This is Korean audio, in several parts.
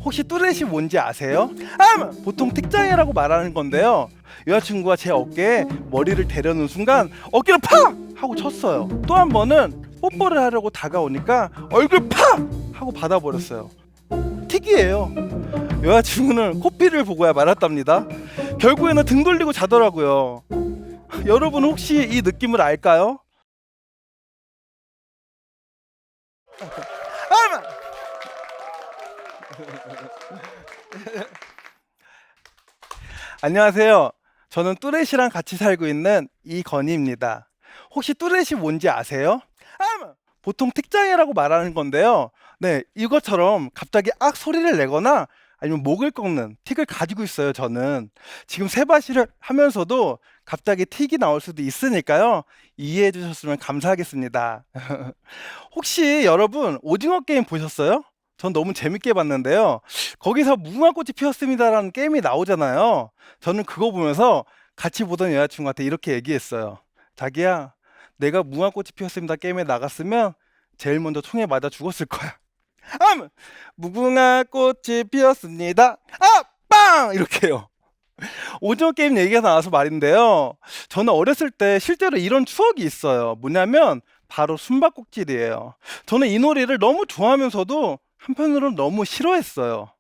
혹시 뚜렛이 뭔지 아세요? 보통 틱장애라고 말하는 건데요. 여자친구가 제 어깨에 머리를 대려는 순간 어깨를 팍! 하고 쳤어요. 또 한 번은 뽀뽀를 하려고 다가오니까 얼굴 팍! 하고 받아버렸어요. 틱이에요. 여자친구는 코피를 보고야 말았답니다. 결국에는 등 돌리고 자더라고요. 여러분 혹시 이 느낌을 알까요? 안녕하세요. 저는 뚜렛이랑 같이 살고 있는 이건희입니다. 혹시 뚜렛이 뭔지 아세요? 보통 틱장애라고 말하는 건데요. 네, 이것처럼 갑자기 악 소리를 내거나 아니면 목을 꺾는 틱을 가지고 있어요, 저는. 지금 세바시를 하면서도 갑자기 틱이 나올 수도 있으니까요. 이해해 주셨으면 감사하겠습니다. 혹시 여러분 오징어 게임 보셨어요? 전 너무 재밌게 봤는데요. 거기서 무궁화꽃이 피었습니다라는 게임이 나오잖아요. 저는 그거 보면서 같이 보던 여자친구한테 이렇게 얘기했어요. 자기야, 내가 무궁화꽃이 피었습니다 게임에 나갔으면 제일 먼저 총에 맞아 죽었을 거야. 무궁화꽃이 피었습니다. 빵! 이렇게요. 오징어 게임 얘기가 나와서 말인데요. 저는 어렸을 때 실제로 이런 추억이 있어요. 뭐냐면 바로 숨바꼭질이에요. 저는 이 놀이를 너무 좋아하면서도 한편으로는 너무 싫어했어요.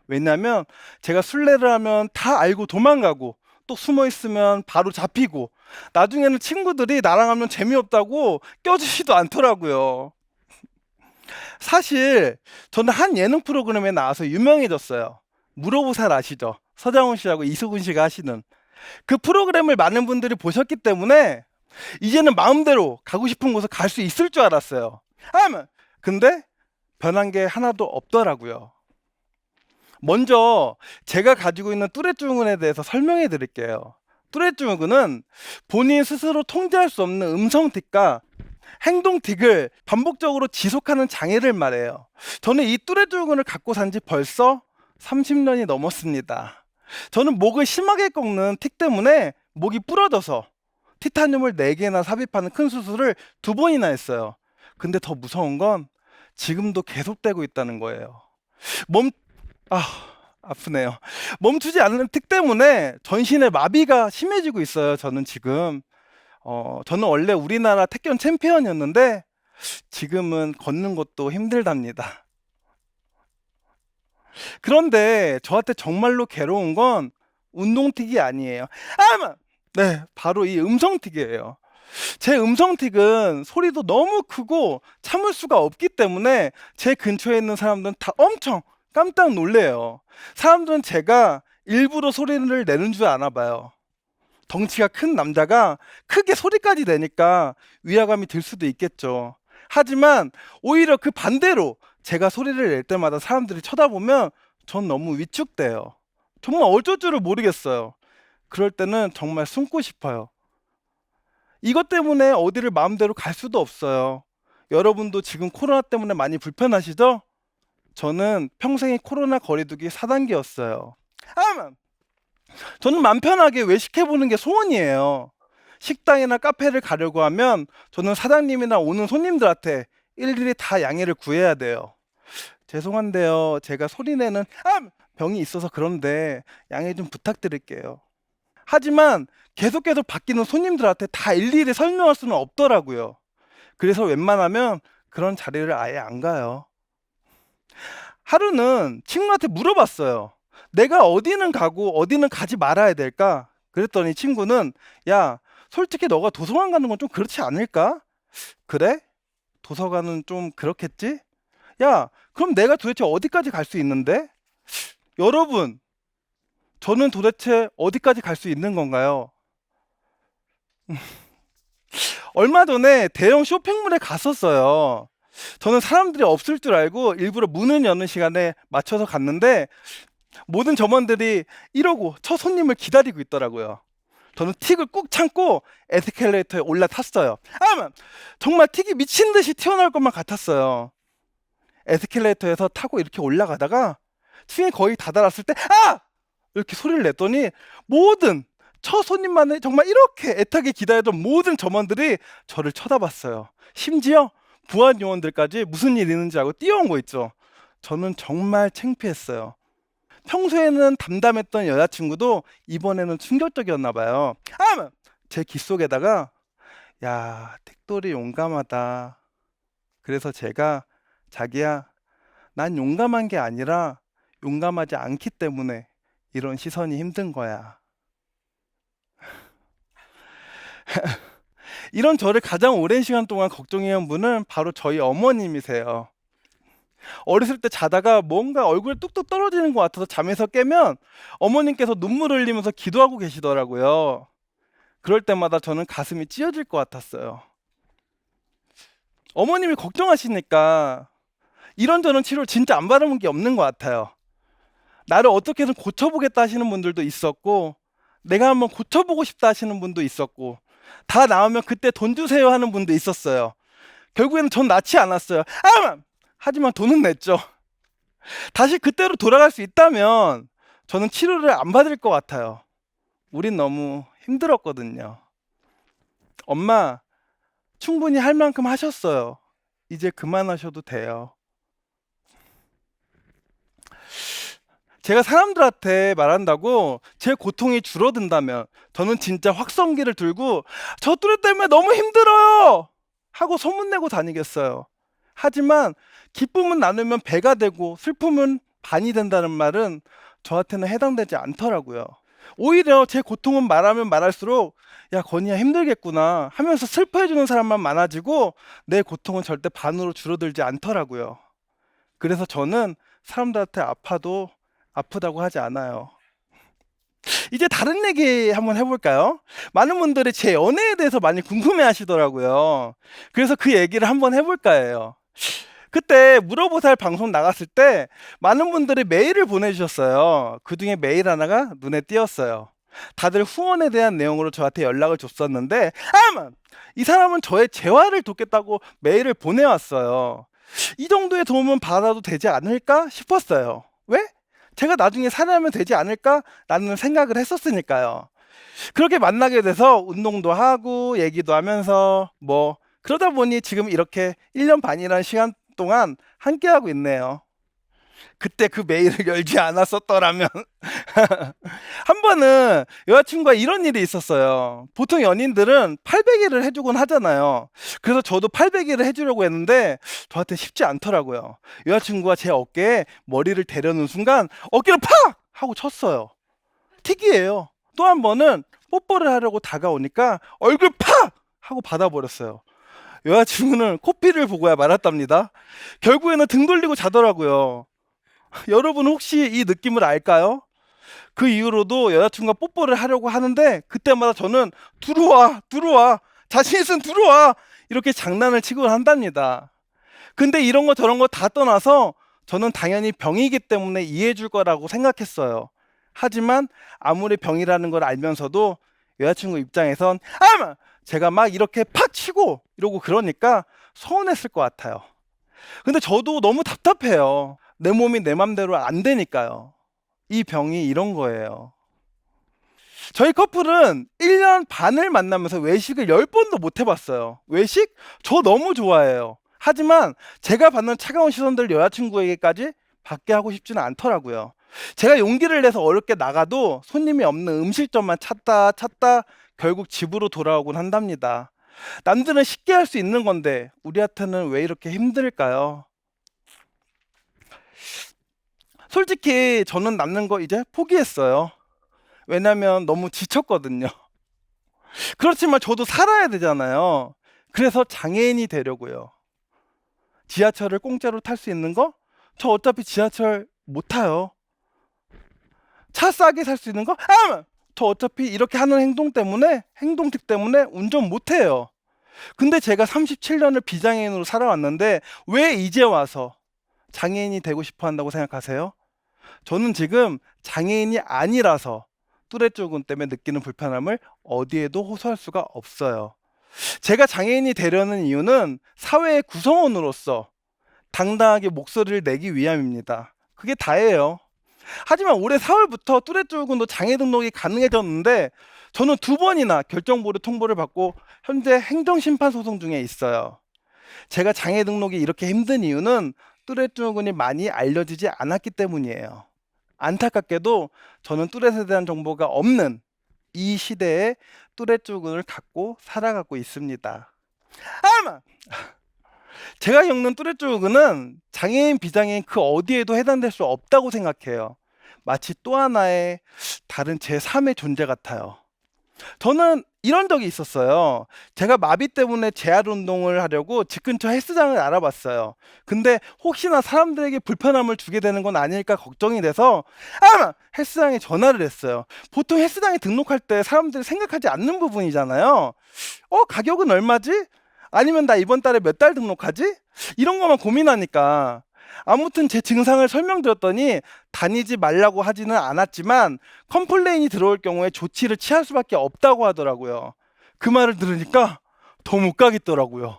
왜냐면 제가 술래를 하면 다 알고 도망가고 또 숨어 있으면 바로 잡히고 나중에는 친구들이 나랑 하면 재미없다고 껴주지도 않더라고요. 사실 저는 한 예능 프로그램에 나와서 유명해졌어요. 물어보살 아시죠? 서장훈 씨하고 이수근 씨가 하시는 그 프로그램을 많은 분들이 보셨기 때문에 이제는 마음대로 가고 싶은 곳을 갈 수 있을 줄 알았어요. 근데 변한 게 하나도 없더라고요. 먼저 제가 가지고 있는 뚜렛 증후군에 대해서 설명해 드릴게요. 뚜렛 증후군은 본인 스스로 통제할 수 없는 음성 틱과 행동 틱을 반복적으로 지속하는 장애를 말해요. 저는 이 뚜렛 증후군을 갖고 산 지 벌써 30년이 넘었습니다. 저는 목을 심하게 꺾는 틱 때문에 목이 부러져서 티타늄을 4개나 삽입하는 큰 수술을 2번이나 했어요. 근데 더 무서운 건 지금도 계속되고 있다는 거예요. 멈, 아, 아프네요. 멈추지 않는 틱 때문에 전신에 마비가 심해지고 있어요. 저는 지금. 저는 원래 우리나라 태권 챔피언이었는데 지금은 걷는 것도 힘들답니다. 그런데 저한테 정말로 괴로운 건 운동틱이 아니에요. 네, 바로 이 음성틱이에요. 제 음성틱은 소리도 너무 크고 참을 수가 없기 때문에 제 근처에 있는 사람들은 다 엄청 깜짝 놀래요. 사람들은 제가 일부러 소리를 내는 줄 아나 봐요. 덩치가 큰 남자가 크게 소리까지 내니까 위화감이 들 수도 있겠죠. 하지만 오히려 그 반대로 제가 소리를 낼 때마다 사람들이 쳐다보면 전 너무 위축돼요. 정말 어쩔 줄을 모르겠어요. 그럴 때는 정말 숨고 싶어요. 이것 때문에 어디를 마음대로 갈 수도 없어요. 여러분도 지금 코로나 때문에 많이 불편하시죠? 저는 평생이 코로나 거리두기 4단계였어요. 저는 맘 편하게 외식해보는 게 소원이에요. 식당이나 카페를 가려고 하면 저는 사장님이나 오는 손님들한테 일일이 다 양해를 구해야 돼요. 죄송한데요. 제가 소리내는 병이 있어서 그런데 양해 좀 부탁드릴게요. 하지만 계속 바뀌는 손님들한테 다 일일이 설명할 수는 없더라고요. 그래서 웬만하면 그런 자리를 아예 안 가요. 하루는 친구한테 물어봤어요. 내가 어디는 가고 어디는 가지 말아야 될까? 그랬더니 친구는 야, 솔직히 너가 도서관 가는 건 좀 그렇지 않을까? 그래? 도서관은 좀 그렇겠지? 야, 그럼 내가 도대체 어디까지 갈 수 있는데? 여러분, 저는 도대체 어디까지 갈 수 있는 건가요? 얼마 전에 대형 쇼핑몰에 갔었어요. 저는 사람들이 없을 줄 알고 일부러 문을 여는 시간에 맞춰서 갔는데 모든 점원들이 이러고 첫 손님을 기다리고 있더라고요. 저는 틱을 꾹 참고 에스컬레이터에 올라탔어요. 정말 틱이 미친 듯이 튀어나올 것만 같았어요. 에스컬레이터에서 타고 이렇게 올라가다가 층에 거의 다다랐을 때 이렇게 소리를 냈더니 모든 첫 손님만을 정말 이렇게 애타게 기다리던 모든 점원들이 저를 쳐다봤어요. 심지어 부안 요원들까지 무슨 일 있는지 알고 뛰어온 거 있죠. 저는 정말 창피했어요. 평소에는 담담했던 여자친구도 이번에는 충격적이었나 봐요. 제 귓속에다가 야, 택돌이 용감하다. 그래서 제가 자기야, 난 용감한 게 아니라 용감하지 않기 때문에 이런 시선이 힘든 거야. 이런 저를 가장 오랜 시간 동안 걱정해온 분은 바로 저희 어머님이세요. 어렸을 때 자다가 뭔가 얼굴에 뚝뚝 떨어지는 것 같아서 잠에서 깨면 어머님께서 눈물 흘리면서 기도하고 계시더라고요. 그럴 때마다 저는 가슴이 찢어질 것 같았어요. 어머님이 걱정하시니까 이런저런 치료를 진짜 안 받아본 게 없는 것 같아요. 나를 어떻게든 고쳐보겠다 하시는 분들도 있었고, 내가 한번 고쳐보고 싶다 하시는 분도 있었고, 다 나오면 그때 돈 주세요 하는 분도 있었어요. 결국에는 전 낳지 않았어요. 하지만 돈은 냈죠. 다시 그때로 돌아갈 수 있다면 저는 치료를 안 받을 것 같아요. 우린 너무 힘들었거든요. 엄마, 충분히 할 만큼 하셨어요. 이제 그만하셔도 돼요. 제가 사람들한테 말한다고 제 고통이 줄어든다면 저는 진짜 확성기를 들고 저 뚜레 때문에 너무 힘들어요! 하고 소문내고 다니겠어요. 하지만 기쁨은 나누면 배가 되고 슬픔은 반이 된다는 말은 저한테는 해당되지 않더라고요. 오히려 제 고통은 말하면 말할수록 야, 건이야 힘들겠구나 하면서 슬퍼해주는 사람만 많아지고 내 고통은 절대 반으로 줄어들지 않더라고요. 그래서 저는 사람들한테 아파도 아프다고 하지 않아요. 이제 다른 얘기 한번 해볼까요? 많은 분들이 제 연애에 대해서 많이 궁금해 하시더라고요. 그래서 그 얘기를 한번 해볼까 해요. 그때 물어보살 방송 나갔을 때 많은 분들이 메일을 보내주셨어요. 그 중에 메일 하나가 눈에 띄었어요. 다들 후원에 대한 내용으로 저한테 연락을 줬었는데 이 사람은 저의 재활을 돕겠다고 메일을 보내왔어요. 이 정도의 도움은 받아도 되지 않을까 싶었어요. 왜? 제가 나중에 살아나면 되지 않을까라는 생각을 했었으니까요. 그렇게 만나게 돼서 운동도 하고 얘기도 하면서 그러다 보니 지금 이렇게 1년 반이라는 시간 동안 함께하고 있네요. 그때 그 메일을 열지 않았었더라면 한 번은 여자친구가 이런 일이 있었어요. 보통 연인들은 800일을 해주곤 하잖아요. 그래서 저도 800일을 해주려고 했는데 저한테 쉽지 않더라고요. 여자친구가 제 어깨에 머리를 대려는 순간 어깨를 팍! 하고 쳤어요. 특이해요. 또 한 번은 뽀뽀를 하려고 다가오니까 얼굴 팍! 하고 받아버렸어요. 여자친구는 코피를 보고야 말았답니다. 결국에는 등 돌리고 자더라고요. 여러분 혹시 이 느낌을 알까요? 그 이후로도 여자친구가 뽀뽀를 하려고 하는데 그때마다 저는 들어와 자신 있으면 들어와 이렇게 장난을 치곤 한답니다. 근데 이런 거 저런 거 다 떠나서 저는 당연히 병이기 때문에 이해해 줄 거라고 생각했어요. 하지만 아무리 병이라는 걸 알면서도 여자친구 입장에선 제가 막 이렇게 팍 치고 이러고 그러니까 서운했을 것 같아요. 근데 저도 너무 답답해요. 내 몸이 내 맘대로 안 되니까요. 이 병이 이런 거예요. 저희 커플은 1년 반을 만나면서 외식을 10번도 못 해봤어요. 외식? 저 너무 좋아해요. 하지만 제가 받는 차가운 시선들 여자친구에게까지 받게 하고 싶지는 않더라고요. 제가 용기를 내서 어렵게 나가도 손님이 없는 음식점만 찾다 결국 집으로 돌아오곤 한답니다. 남들은 쉽게 할 수 있는 건데 우리한테는 왜 이렇게 힘들까요? 솔직히 저는 남는 거 이제 포기했어요. 왜냐면 너무 지쳤거든요. 그렇지만 저도 살아야 되잖아요. 그래서 장애인이 되려고요. 지하철을 공짜로 탈 수 있는 거? 저 어차피 지하철 못 타요. 차 싸게 살 수 있는 거? 저 어차피 이렇게 하는 행동틱 때문에 운전 못 해요. 근데 제가 37년을 비장애인으로 살아왔는데 왜 이제 와서 장애인이 되고 싶어 한다고 생각하세요? 저는 지금 장애인이 아니라서 뚜레쥬군 때문에 느끼는 불편함을 어디에도 호소할 수가 없어요. 제가 장애인이 되려는 이유는 사회의 구성원으로서 당당하게 목소리를 내기 위함입니다. 그게 다예요. 하지만 올해 4월부터 뚜레쥬군도 장애 등록이 가능해졌는데 저는 2번이나 결정보류 통보를 받고 현재 행정심판 소송 중에 있어요. 제가 장애 등록이 이렇게 힘든 이유는 뚜렛 증후군이 많이 알려지지 않았기 때문이에요. 안타깝게도 저는 뚜렛에 대한 정보가 없는 이 시대에 뚜렛 증후군을 갖고 살아가고 있습니다. 아마 제가 겪는 뚜렛 증후군은 장애인, 비장애인 그 어디에도 해당될 수 없다고 생각해요. 마치 또 하나의 다른 제3의 존재 같아요. 저는 이런 적이 있었어요. 제가 마비 때문에 재활 운동을 하려고 집 근처 헬스장을 알아봤어요. 근데 혹시나 사람들에게 불편함을 주게 되는 건 아닐까 걱정이 돼서 헬스장에 전화를 했어요. 보통 헬스장에 등록할 때 사람들이 생각하지 않는 부분이잖아요. 가격은 얼마지? 아니면 나 이번 달에 몇 달 등록하지? 이런 것만 고민하니까. 아무튼 제 증상을 설명드렸더니 다니지 말라고 하지는 않았지만 컴플레인이 들어올 경우에 조치를 취할 수밖에 없다고 하더라고요. 그 말을 들으니까 더 못 가겠더라고요.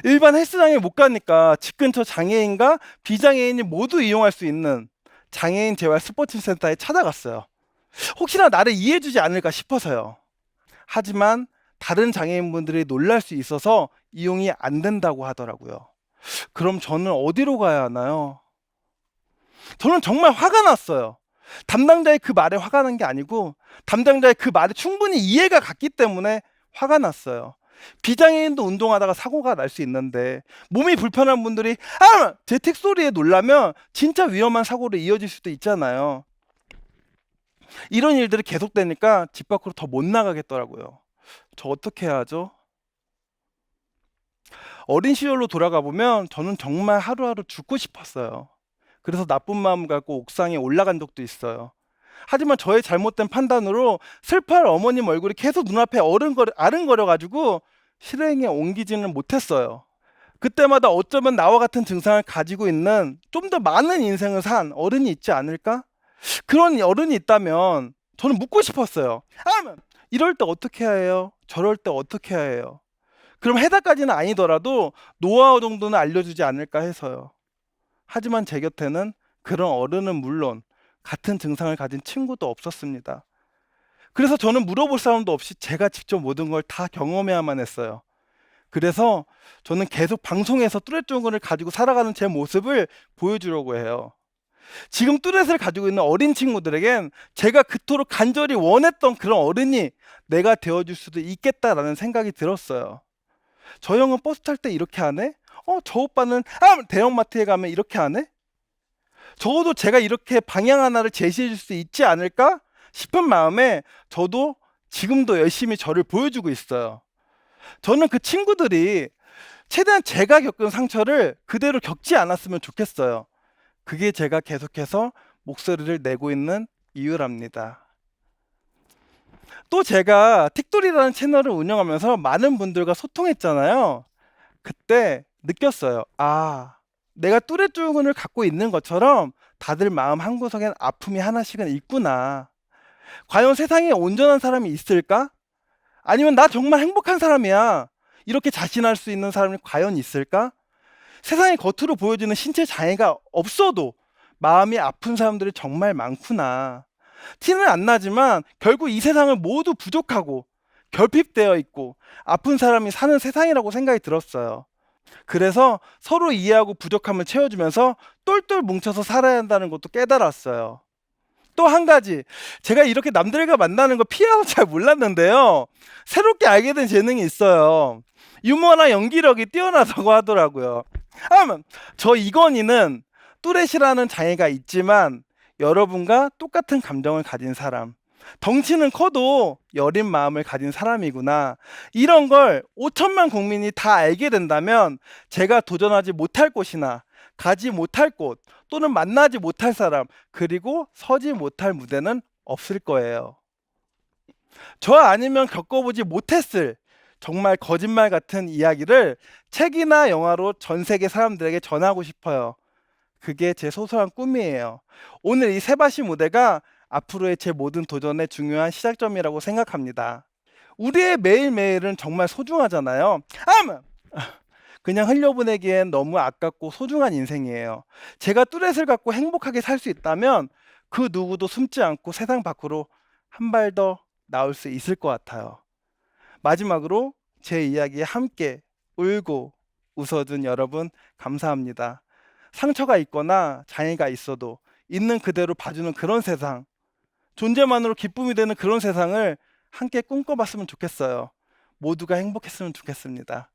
일반 헬스장에 못 가니까 집 근처 장애인과 비장애인이 모두 이용할 수 있는 장애인 재활 스포츠 센터에 찾아갔어요. 혹시나 나를 이해해주지 않을까 싶어서요. 하지만 다른 장애인분들이 놀랄 수 있어서 이용이 안 된다고 하더라고요. 그럼 저는 어디로 가야 하나요? 저는 정말 화가 났어요. 담당자의 그 말에 화가 난 게 아니고 담당자의 그 말에 충분히 이해가 갔기 때문에 화가 났어요. 비장애인도 운동하다가 사고가 날 수 있는데 몸이 불편한 분들이 제 틱 소리에 놀라면 진짜 위험한 사고로 이어질 수도 있잖아요. 이런 일들이 계속되니까 집 밖으로 더 못 나가겠더라고요. 저 어떻게 해야 하죠? 어린 시절로 돌아가 보면 저는 정말 하루하루 죽고 싶었어요. 그래서 나쁜 마음 갖고 옥상에 올라간 적도 있어요. 하지만 저의 잘못된 판단으로 슬퍼할 어머님 얼굴이 계속 눈앞에 아른거려가지고 실행에 옮기지는 못했어요. 그때마다 어쩌면 나와 같은 증상을 가지고 있는 좀 더 많은 인생을 산 어른이 있지 않을까? 그런 어른이 있다면 저는 묻고 싶었어요. 이럴 때 어떻게 해야 해요? 저럴 때 어떻게 해야 해요? 그럼 해답까지는 아니더라도 노하우 정도는 알려주지 않을까 해서요. 하지만 제 곁에는 그런 어른은 물론 같은 증상을 가진 친구도 없었습니다. 그래서 저는 물어볼 사람도 없이 제가 직접 모든 걸 다 경험해야만 했어요. 그래서 저는 계속 방송에서 뚜렛 증후군을 가지고 살아가는 제 모습을 보여주려고 해요. 지금 뚜렛을 가지고 있는 어린 친구들에겐 제가 그토록 간절히 원했던 그런 어른이 내가 되어줄 수도 있겠다라는 생각이 들었어요. 저 형은 버스 탈 때 이렇게 하네? 저 오빠는 대형마트에 가면 이렇게 하네? 적어도 제가 이렇게 방향 하나를 제시해 줄 수 있지 않을까 싶은 마음에 저도 지금도 열심히 저를 보여주고 있어요. 저는 그 친구들이 최대한 제가 겪은 상처를 그대로 겪지 않았으면 좋겠어요. 그게 제가 계속해서 목소리를 내고 있는 이유랍니다. 또 제가 틱돌이라는 채널을 운영하면서 많은 분들과 소통했잖아요. 그때 느꼈어요. 내가 뚜렛 증후군을 갖고 있는 것처럼 다들 마음 한구석엔 아픔이 하나씩은 있구나. 과연 세상에 온전한 사람이 있을까? 아니면 나 정말 행복한 사람이야. 이렇게 자신할 수 있는 사람이 과연 있을까? 세상에 겉으로 보여지는 신체 장애가 없어도 마음이 아픈 사람들이 정말 많구나. 티는 안 나지만 결국 이 세상을 모두 부족하고 결핍되어 있고 아픈 사람이 사는 세상이라고 생각이 들었어요. 그래서 서로 이해하고 부족함을 채워주면서 똘똘 뭉쳐서 살아야 한다는 것도 깨달았어요. 또 한 가지, 제가 이렇게 남들과 만나는 거 피해서 잘 몰랐는데요. 새롭게 알게 된 재능이 있어요. 유머나 연기력이 뛰어나다고 하더라고요. 저 이건희는 뚜렛이라는 장애가 있지만 여러분과 똑같은 감정을 가진 사람, 덩치는 커도 여린 마음을 가진 사람이구나. 이런 걸 5천만 국민이 다 알게 된다면 제가 도전하지 못할 곳이나 가지 못할 곳 또는 만나지 못할 사람 그리고 서지 못할 무대는 없을 거예요. 저 아니면 겪어보지 못했을 정말 거짓말 같은 이야기를 책이나 영화로 전 세계 사람들에게 전하고 싶어요. 그게 제 소소한 꿈이에요. 오늘 이 세바시 무대가 앞으로의 제 모든 도전의 중요한 시작점이라고 생각합니다. 우리의 매일매일은 정말 소중하잖아요. 그냥 흘려보내기엔 너무 아깝고 소중한 인생이에요. 제가 뚜렛을 갖고 행복하게 살 수 있다면 그 누구도 숨지 않고 세상 밖으로 한 발 더 나올 수 있을 것 같아요. 마지막으로 제 이야기에 함께 울고 웃어준 여러분 감사합니다. 상처가 있거나 장애가 있어도 있는 그대로 봐주는 그런 세상, 존재만으로 기쁨이 되는 그런 세상을 함께 꿈꿔봤으면 좋겠어요. 모두가 행복했으면 좋겠습니다.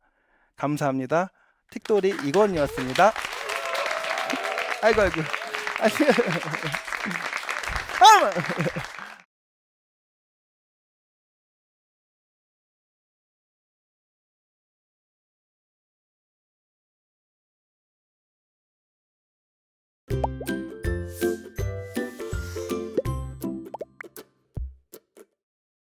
감사합니다. 틱돌이 이건이었습니다. 아이고. 아이고.